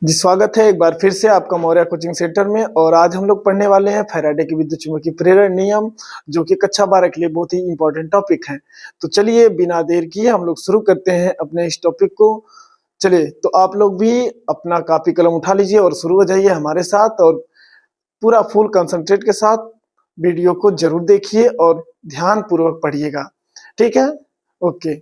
जी, स्वागत है एक बार फिर से आपका मौर्य कोचिंग सेंटर में। और आज हम लोग पढ़ने वाले हैं फैराडे के विद्युत चुंबकीय प्रेरण नियम, जो कि कक्षा 12 के लिए बहुत ही इंपॉर्टेंट टॉपिक है। तो चलिए बिना देर किए हम लोग शुरू करते हैं अपने इस टॉपिक को। चलिए, तो आप लोग भी अपना कॉपी कलम उठा लीजिए और शुरू हो जाइए हमारे साथ, और पूरा फुल कंसंट्रेट के साथ वीडियो को जरूर देखिए और ध्यान पूर्वक पढ़िएगा। ठीक है, ओके।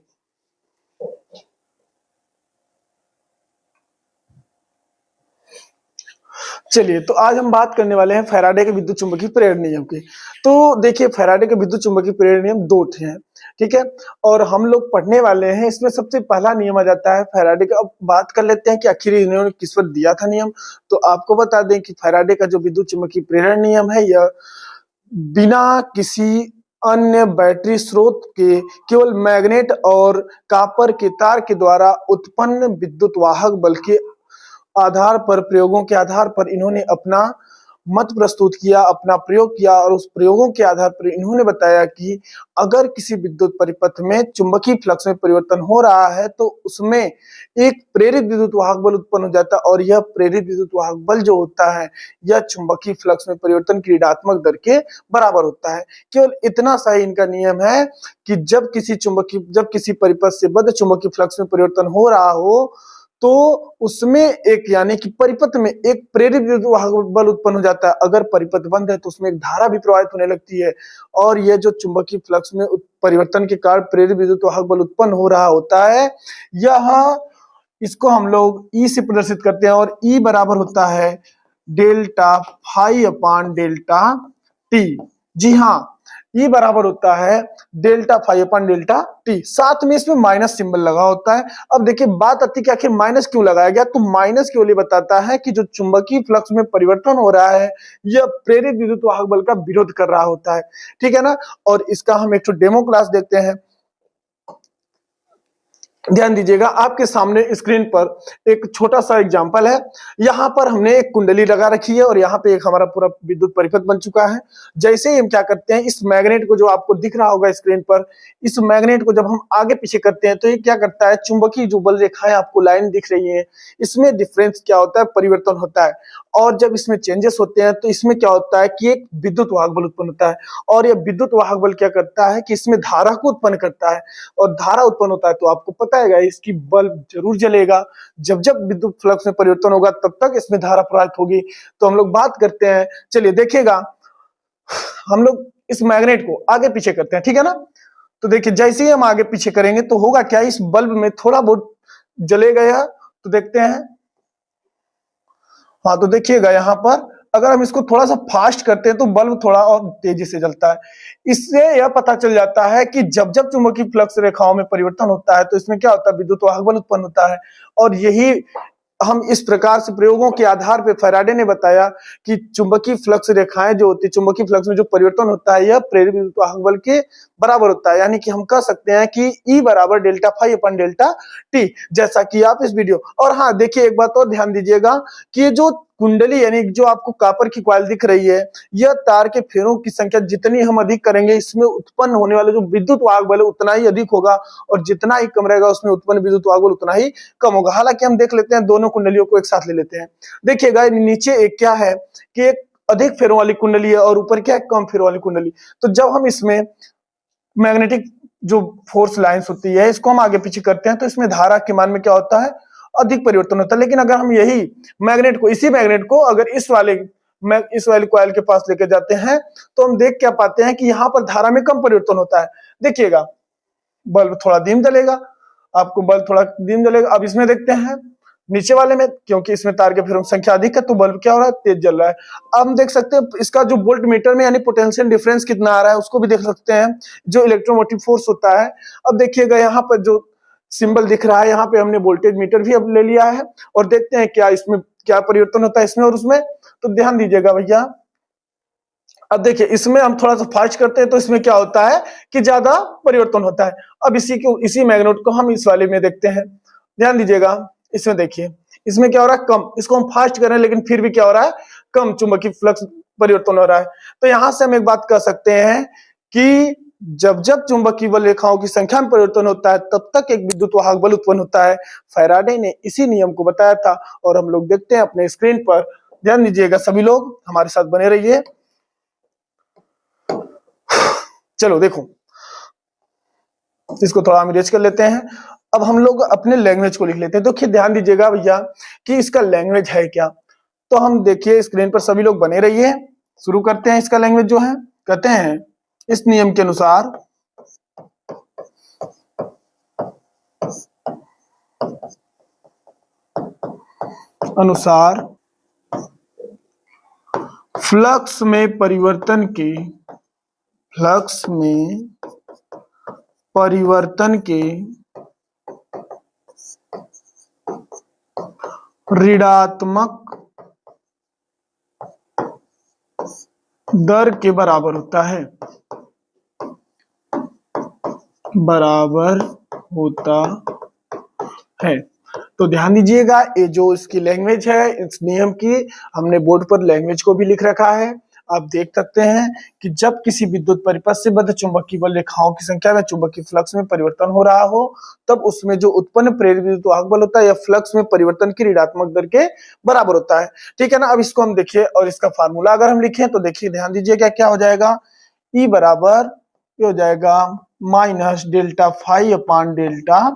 चलिए, तो आज हम बात करने वाले हैं फैराडे के विद्युत चुंबकीय प्रेरण नियम की। तो देखिए, फैराडे के विद्युत चुंबकीय प्रेरण नियम दो थे हैं, ठीक है। और हम लोग पढ़ने वाले हैं, इसमें सबसे पहला नियम आ जाता है फैराडे का। अब बात कर लेते हैं कि आखिर इन्होंने किस पर दिया था नियम। तो आपको बता दें कि फैराडे का जो विद्युत चुंबकीय प्रेरण नियम है, यह बिना किसी अन्य बैटरी स्रोत के केवल मैग्नेट और कॉपर के तार के द्वारा उत्पन्न विद्युत वाहक बल के आधार पर, प्रयोगों के आधार पर इन्होंने अपना मत प्रस्तुत किया, अपना प्रयोग किया। और उस प्रयोगों के आधार पर इन्होंने बताया कि अगर किसी विद्युत परिपथ में चुंबकीय फ्लक्स में परिवर्तन हो रहा है तो उसमें एक प्रेरित विद्युत वाहक बल उत्पन्न हो जाता है, और यह प्रेरित विद्युत वाहक बल जो होता है यह चुंबकीय फ्लक्स में परिवर्तन की ऋणात्मक दर के बराबर होता है। केवल इतना सा ही इनका नियम है कि जब किसी परिपथ से बद्ध चुंबकीय फ्लक्स में परिवर्तन हो रहा हो तो उसमें एक, यानी कि परिपथ में एक प्रेरित विद्युत वाहक बल उत्पन्न हो जाता है। अगर परिपथ बंद है तो उसमें एक धारा भी प्रवाहित होने लगती है, और यह जो चुंबकीय फ्लक्स में परिवर्तन के कारण प्रेरित विद्युत वाहक बल उत्पन्न हो रहा होता है, यह, इसको हम लोग ई से प्रदर्शित करते हैं। और ई बराबर होता है delta phi upon delta T. जी हाँ, ई बराबर होता है delta phi upon delta T. साथ में इसमें माइनस सिंबल लगा होता है। अब देखिए, बात आती है कि आखिर माइनस क्यों लगाया गया। तो माइनस केवल बताता है कि जो चुंबकीय फ्लक्स में परिवर्तन हो रहा है यह प्रेरित विद्युत वाहक बल का विरोध कर रहा होता है, ठीक है ना। और इसका हम एक डेमो क्लास देखते हैं। ध्यान दीजिएगा, आपके सामने स्क्रीन पर एक छोटा सा एग्जांपल है। यहाँ पर हमने एक कुंडली लगा रखी है और यहाँ पे एक हमारा पूरा विद्युत परिपथ बन चुका है। जैसे ही हम क्या करते हैं, इस मैग्नेट को, जो आपको दिख रहा होगा स्क्रीन पर, इस मैग्नेट को जब हम आगे पीछे करते हैं तो ये क्या करता है, चुंबकीय जो बल रेखाएं आपको लाइन दिख रही है, इसमें डिफरेंस क्या होता है, परिवर्तन होता है। और जब इसमें चेंजेस होते हैं तो इसमें क्या होता है कि एक विद्युत वाहक बल उत्पन्न होता है। और यह विद्युत वाहक बल क्या करता है कि इसमें धारा को उत्पन्न करता है। और धारा उत्पन्न होता है तो आपको पता है इसकी बल्ब जरूर जलेगा। जब जब विद्युत फ्लक्स में परिवर्तन होगा तब तक इसमें धारा प्रवाहित होगी। तो हम लोग बात करते हैं, चलिए देखिएगा, हम लोग इस मैग्नेट को आगे पीछे करते हैं, ठीक है ना। तो देखिए, जैसे ही हम आगे पीछे करेंगे तो होगा क्या, इस बल्ब में थोड़ा बहुत जलेगा यह। तो देखते हैं, हाँ, तो देखिएगा यहाँ पर अगर हम इसको थोड़ा सा फास्ट करते हैं तो बल्ब थोड़ा और तेजी से जलता है। इससे यह पता चल जाता है कि जब जब चुंबकीय फ्लक्स रेखाओं में परिवर्तन होता है तो इसमें क्या होता है, विद्युत वाहक बल उत्पन्न होता है। और यही हम इस प्रकार से प्रयोगों के आधार पर फैराडे ने बताया कि चुंबकीय फ्लक्स रेखाएं जो होती है, चुंबकीय फ्लक्स में जो परिवर्तन होता है यह प्रेरित विद्युत वाहक बल के बराबर होता है। यानी कि हम कह सकते हैं कि ई बराबर डेल्टा फाई अपन डेल्टा टी, जैसा कि आप इस वीडियो। और हाँ, देखिए, एक बात और ध्यान दीजिएगा कि ये जो कुंडली, यानी जो आपको कॉपर की कॉइल दिख रही है, यह तार के फेरों की संख्या जितनी हम अधिक करेंगे इसमें उत्पन्न होने वाला जो विद्युत वाहक बल है उतना ही अधिक होगा, और जितना ही कम रहेगा उसमें उत्पन्न विद्युत वाहक बल उतना ही कम होगा। हालांकि हम देख लेते हैं, दोनों कुंडलियों को एक साथ ले लेते हैं। देखिएगा, नीचे एक क्या है कि एक अधिक फेरों वाली कुंडली है और ऊपर क्या है, कम फेरों वाली कुंडली। तो जब हम इसमें मैग्नेटिक जो फोर्स लाइंस होती है इसको हम आगे पीछे करते हैं तो इसमें धारा के मान में क्या होता है, अधिक परिवर्तन होता है। लेकिन अगर हम यही इसी मैग्नेट को अगर इस वाली कॉइल के पास लेके जाते हैं तो हम देख क्या पाते हैं कि यहाँ पर धारा में कम परिवर्तन होता है। देखिएगा, बल्ब थोड़ा धीम जलेगा, आपको बल्ब थोड़ा धीम जलेगा। अब इसमें देखते हैं नीचे वाले में, क्योंकि इसमें तार के फेरों की संख्या अधिक है तो बल्ब क्या हो रहा है, तेज जल रहा है। अब हम देख सकते हैं इसका जो वोल्ट मीटर में यानी पोटेंशियल डिफरेंस कितना आ रहा है उसको भी देख सकते हैं, जो इलेक्ट्रोमोटिव फोर्स होता है। अब देखिएगा, यहाँ पर जो सिंबल दिख रहा है, यहाँ पे हमने वोल्टेज मीटर भी अब ले लिया है और देखते हैं क्या इसमें क्या परिवर्तन होता है, इसमें और उसमें। तो ध्यान दीजिएगा भैया, अब देखिए, इसमें हम थोड़ा सा फास्ट करते हैं तो इसमें क्या होता है कि ज्यादा परिवर्तन होता है। अब इसी मैग्नेट को हम इस वाले में देखते हैं। ध्यान दीजिएगा, इसमें देखिए, इसमें क्या हो रहा है, कम। इसको हम फास्ट कर रहे हैं लेकिन फिर भी क्या हो रहा है, कम चुंबकीय फ्लक्स परिवर्तन हो रहा है। तो यहां से हम एक बात कह सकते हैं कि जब जब चुंबकीय बल रेखाओं की संख्या में परिवर्तन होता है तब तक एक विद्युत वाहक बल उत्पन्न होता है। फैराडे ने इसी नियम को बताया था और हम लोग देखते हैं अपने स्क्रीन पर। ध्यान दीजिएगा सभी लोग, हमारे साथ बने रहिए। चलो देखो, इसको थोड़ा हम इरेज कर लेते हैं। अब हम लोग अपने लैंग्वेज को लिख लेते हैं। तो ध्यान दीजिएगा भैया कि इसका लैंग्वेज है क्या। तो हम देखिए स्क्रीन पर, सभी लोग बने रहिए। शुरू करते हैं। इसका लैंग्वेज जो है, कहते हैं इस नियम के अनुसार फ्लक्स में परिवर्तन के ऋणात्मक दर के बराबर होता है। तो ध्यान दीजिएगा, ये जो इसकी लैंग्वेज है, इस नियम की, हमने बोर्ड पर लैंग्वेज को भी लिख रखा है। आप देख सकते हैं कि जब किसी विद्युत परिपथ से बद्ध चुंबकीय बल रेखाओं की संख्या में चुंबकीय फ्लक्स में परिवर्तन हो रहा हो, तब उसमें जो उत्पन्न प्रेरित विद्युत वाहक बल होता है यह फ्लक्स में परिवर्तन की ऋणात्मक दर के बराबर होता है। ठीक है ना। अब इसको हम देखिए और इसका फार्मूला अगर हम लिखें तो देखिए, ध्यान दीजिएगा क्या हो जाएगा। E बराबर ये हो जाएगा minus delta phi upon delta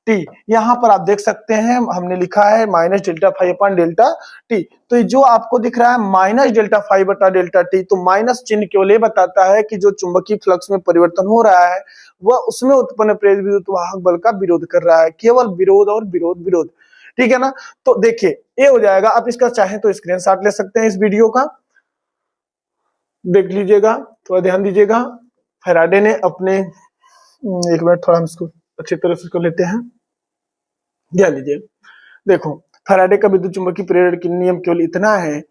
t. यहाँ पर आप देख सकते हैं हमने लिखा है minus delta phi upon delta t. तो जो आपको दिख रहा है माइनस डेल्टा फाई बटा डेल्टा टी, तो माइनस चिन्ह केवल ये बताता है कि जो चुंबकीय फ्लक्स में परिवर्तन हो रहा है वह उसमें उत्पन्न प्रेरित विद्युत वाहक बल का विरोध कर रहा है। केवल विरोध और विरोध। ठीक है ना। तो देखिए ये हो जाएगा। आप इसका चाहे तो स्क्रीनशॉट ले सकते हैं इस वीडियो का, देख लीजिएगा, थोड़ा ध्यान दीजिएगा। फैराडे ने अपने, एक मिनट थोड़ा हम इसको अच्छी तरह से कर लेते हैं। ध्यान दीजिए, देखो फैराडे का विद्युत चुंबकीय प्रेरण का नियम केवल इतना है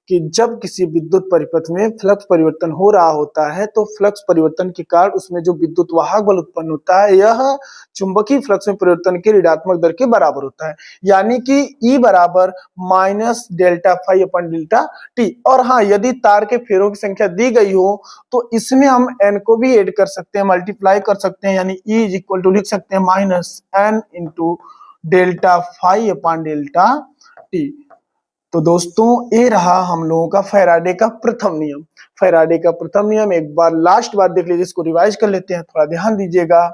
कि जब किसी विद्युत परिपथ में फ्लक्स परिवर्तन हो रहा होता है तो फ्लक्स परिवर्तन के कारण उसमें जो विद्युत वाहक बल उत्पन्न होता है यह चुंबकीय फ्लक्स में परिवर्तन के ऋणात्मक दर के बराबर होता है, यानी कि E बराबर माइनस डेल्टा फाई अपन डेल्टा टी। और हाँ, यदि तार के फेरों की संख्या दी गई हो तो इसमें हम n को भी ऐड कर सकते हैं, मल्टीप्लाई कर सकते हैं, यानी E इज इक्वल टू लिख सकते हैं minus n into delta phi upon delta t. तो दोस्तों ये रहा हम लोगों का फैराडे का प्रथम नियम। फैराडे का प्रथम नियम एक बार लास्ट बार देख लीजिए, इसको रिवाइज कर लेते हैं। थोड़ा ध्यान दीजिएगा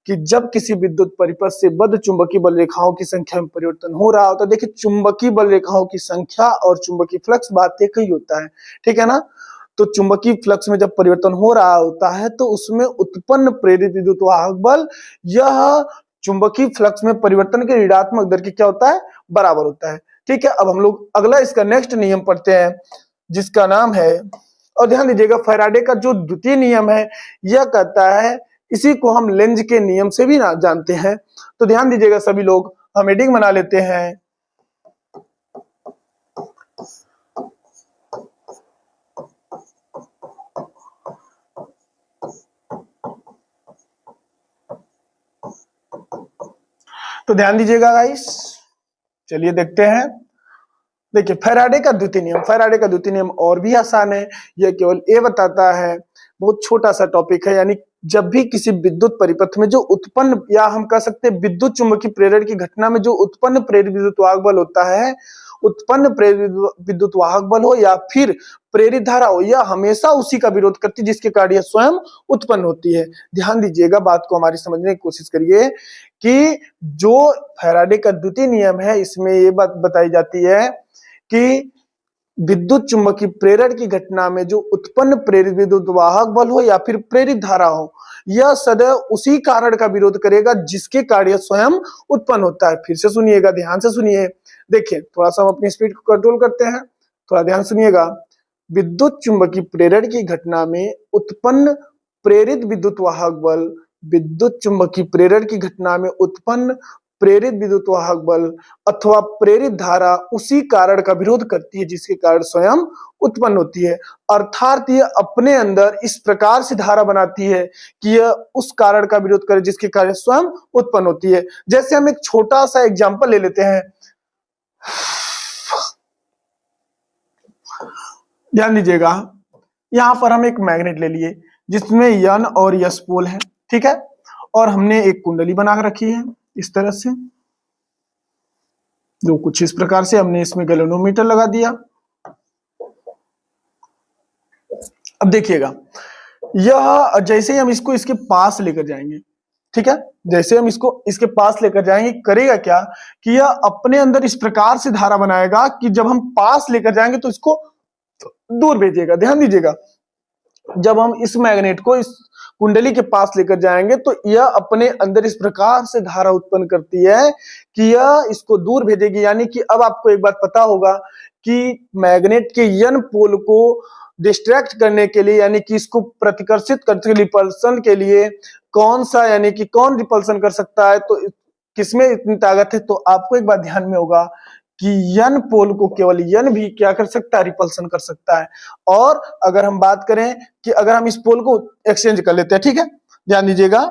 कि जब किसी विद्युत परिपथ से बद्ध चुंबकीय बल रेखाओं की संख्या में परिवर्तन हो रहा होता है, देखिए चुंबकीय बल रेखाओं की संख्या और चुंबकीय फ्लक्स बात एक ही होता है। ठीक है ना। तो चुंबकीय फ्लक्स में जब परिवर्तन हो रहा होता है तो उसमें उत्पन्न प्रेरित विद्युत वाहक बल यह चुंबकीय फ्लक्स में परिवर्तन के ऋणात्मक दर के क्या होता है, बराबर होता है। ठीक है। अब हम लोग अगला इसका नेक्स्ट नियम पढ़ते हैं जिसका नाम है, और ध्यान दीजिएगा फैराडे का जो द्वितीय नियम है यह कहता है, इसी को हम लेंज के नियम से भी ना जानते हैं। तो ध्यान दीजिएगा सभी लोग, हम हेडिंग बना लेते हैं। तो ध्यान दीजिएगा गाइस, चलिए देखते हैं। देखिए फैराडे का द्वितीय नियम, फैराडे का द्वितीय नियम और भी आसान है। यह केवल ये बताता है, बहुत छोटा सा टॉपिक है, यानी जब भी किसी विद्युत परिपथ में जो उत्पन्न, या हम कह सकते हैं विद्युत चुंबकीय प्रेरण की घटना में जो उत्पन्न प्रेरित विद्युत वाहक बल होता है, उत्पन्न प्रेरित विद्युत वाहक बल हो या फिर प्रेरित धारा हो, यह हमेशा उसी का विरोध करती है जिसके कारण यह स्वयं उत्पन्न होती है। ध्यान दीजिएगा, बात को हमारी समझने की कोशिश करिए कि जो फैराडे का द्वितीय नियम है इसमें ये बात बताई जाती है कि विद्युत चुंबकीय प्रेरण की घटना में जो उत्पन्न प्रेरित विद्युत वाहक बल हो या फिर प्रेरित धारा हो, यह सदैव उसी कारण का विरोध करेगा जिसके कारण यह स्वयं उत्पन्न होता है। फिर से सुनिएगा, ध्यान से सुनिए। देखिए थोड़ा सा हम अपनी स्पीड को कंट्रोल करते हैं, थोड़ा ध्यान सुनिएगा। विद्युत चुंबकीय प्रेरण की घटना में उत्पन्न प्रेरित विद्युत वाहक बल, विद्युत चुंबकीय प्रेरण की घटना में उत्पन्न प्रेरित विद्युत वाहक बल अथवा प्रेरित धारा उसी कारण का विरोध करती है जिसके कारण स्वयं उत्पन्न होती है। अर्थात यह अपने अंदर इस प्रकार से धारा बनाती है कि यह उस कारण का विरोध करे जिसके कारण स्वयं उत्पन्न होती है। जैसे हम एक छोटा सा एग्जांपल ले लेते हैं, ध्यान दीजिएगा। यहां पर हम एक मैग्नेट ले लिए, जिसमें यन और यस पोल है, ठीक है। और हमने एक कुंडली बना रखी है इस तरह से, जो कुछ इस प्रकार से हमने इसमें गैल्वेनोमीटर लगा दिया। अब देखिएगा, यह जैसे ही हम इसको इसके पास लेकर जाएंगे, ठीक है, जैसे हम इसको इसके पास लेकर जाएंगे, करेगा क्या कि यह अपने अंदर इस प्रकार से धारा बनाएगा कि जब हम पास लेकर जाएंगे तो इसको दूर भेजेगा। ध्यान दीजिएगा, जब हम इस मैग्नेट को इस कुंडली के पास लेकर जाएंगे तो यह अपने अंदर इस प्रकार से धारा उत्पन्न करती है कि यह इसको दूर भेजेगी। यानी कि अब आपको एक बात पता होगा कि मैग्नेट के यन पोल को डिस्ट्रैक्ट करने के लिए, यानी कि इसको प्रतिकर्षित करने रिपल्सन के लिए कौन सा, यानी कि कौन रिपल्सन कर सकता है, तो किसमें इतनी ताकत है। तो आपको एक बात ध्यान में होगा कि यन पोल को केवल यन भी क्या कर सकता है, रिपल्सन कर सकता है। और अगर हम बात करें कि अगर हम इस पोल को एक्सचेंज कर लेते हैं, ठीक है, ध्यान दीजिएगा,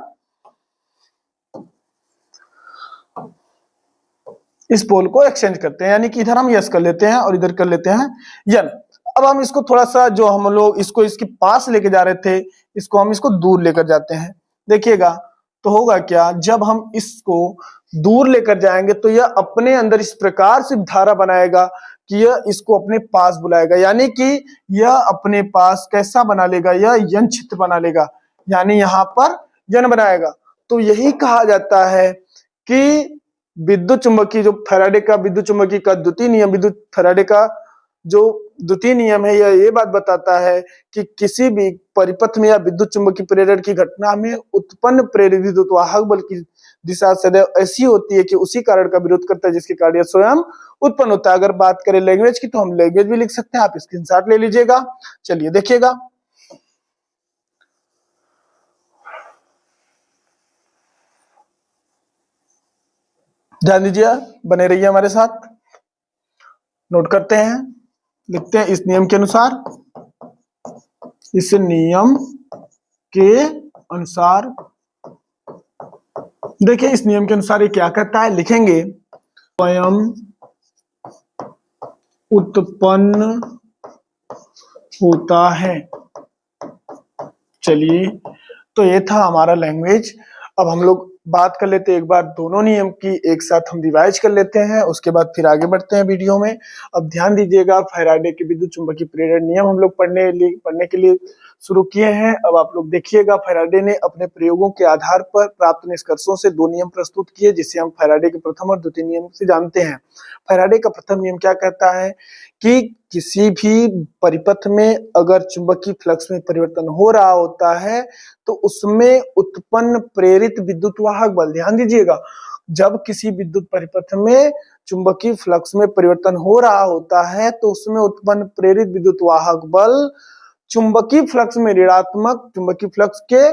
इस पोल को एक्सचेंज करते हैं, यानी कि इधर हम यस कर लेते हैं और इधर कर लेते हैं यन। अब हम इसको थोड़ा सा, जो हम लोग इसको इसके पास लेके जा रहे थे, इसको हम इसको दूर लेकर जाते हैं। देखिएगा तो होगा क्या, जब हम इसको दूर लेकर जाएंगे तो यह अपने अंदर इस प्रकार से धारा बनाएगा कि यह इसको अपने पास बुलाएगा। यानी कि यह अपने पास कैसा बना लेगा, यह यन क्षेत्र बना लेगा, यानी यहाँ पर यन बनाएगा। तो यही कहा जाता है कि विद्युत चुंबकीय, जो फैराडे का विद्युत चुंबकीय का द्वितीय नियम, विद्युत फैराडे का जो द्वितीय नियम है, यह ये बात बताता है कि किसी भी परिपथ में या विद्युत चुंबकीय प्रेरण की घटना में उत्पन्न प्रेरित विद्युत वाहक बल की दिशा सदैव ऐसी होती है कि उसी कारण का विरोध करता है जिसके कारण यह स्वयं उत्पन्न होता है। अगर बात करें लैंग्वेज की, तो हम लैंग्वेज भी लिख सकते हैं, आप स्क्रीनशॉट ले लीजिएगा। चलिए देखिएगा, ध्यान दीजिए, बने रहिए हमारे साथ, नोट करते हैं, लिखते हैं इस नियम के अनुसार, इस नियम के अनुसार, देखिए इस नियम के अनुसार ये क्या कहता है, लिखेंगे स्वयं उत्पन्न होता है। चलिए, तो ये था हमारा लैंग्वेज। अब हम लोग बात कर लेते हैं एक बार दोनों नियम की, एक साथ हम रिवाइज कर लेते हैं, उसके बाद फिर आगे बढ़ते हैं वीडियो में। अब ध्यान दीजिएगा, फैराडे के विद्युत चुंबकीय प्रेरण नियम हम लोग पढ़ने के लिए शुरू किए हैं। अब आप लोग देखिएगा, फैराडे ने अपने प्रयोगों के आधार पर प्राप्त निष्कर्षों से दो नियम प्रस्तुत किए, जिसे हम फैराडे के प्रथम और द्वितीय नियम से जानते हैं। फैराडे का प्रथम नियम क्या कहता है कि किसी भी परिपथ में अगर चुंबकीय फ्लक्स में परिवर्तन हो रहा होता है तो उसमें उत्पन्न प्रेरित विद्युत वाहक बल, ध्यान दीजिएगा, जब किसी विद्युत परिपथ में चुंबकीय फ्लक्स में परिवर्तन हो रहा होता है तो उसमें उत्पन्न प्रेरित विद्युत वाहक बल चुंबकीय फ्लक्स में ऋणात्मक, चुंबकीय फ्लक्स के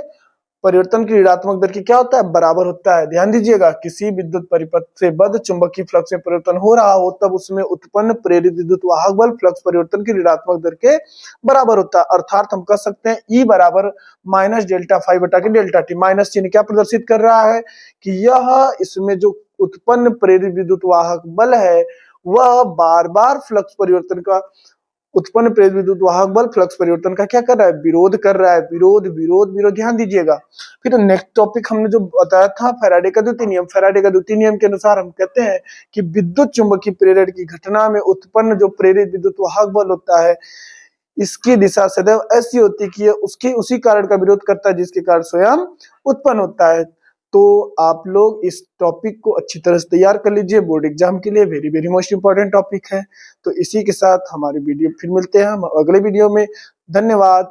परिवर्तन की ऋणात्मक दर की क्या होता है, बराबर होता है। ध्यान दीजिएगा, किसी विद्युत परिपथ से बद्ध चुंबकीय फ्लक्स में परिवर्तन हो रहा हो तब उसमें उत्पन्न प्रेरित विद्युत वाहक बल फ्लक्स परिवर्तन की ऋणात्मक दर के बराबर होता है। अर्थात हम कह सकते हैं E बराबर माइनस डेल्टा फाई बटा के डेल्टा टी। माइनस चिन्ह क्या प्रदर्शित कर रहा है कि यह इसमें जो उत्पन्न प्रेरित विद्युत वाहक बल है वह बार बार फ्लक्स परिवर्तन का, उत्पन्न प्रेरित विद्युत वाहक बल फ्लक्स परिवर्तन का क्या कर रहा है, विरोध कर रहा है। विरोध विरोध विरोध, ध्यान दीजिएगा। फिर नेक्स्ट टॉपिक हमने जो बताया था फैराडे का द्वितीय नियम। फैराडे का द्वितीय नियम के अनुसार हम कहते हैं कि विद्युत चुंबकीय प्रेरण की घटना में उत्पन्न जो प्रेरित विद्युत वाहक बल होता है इसकी दिशा सदैव ऐसी होती है कि यह उसके उसी कारण का विरोध करता है जिसके कारण स्वयं उत्पन्न होता है। तो आप लोग इस टॉपिक को अच्छी तरह से तैयार कर लीजिए बोर्ड एग्जाम के लिए, very very most important topic है। तो इसी के साथ हमारी वीडियो फिर मिलते हैं हम अगले वीडियो में। धन्यवाद।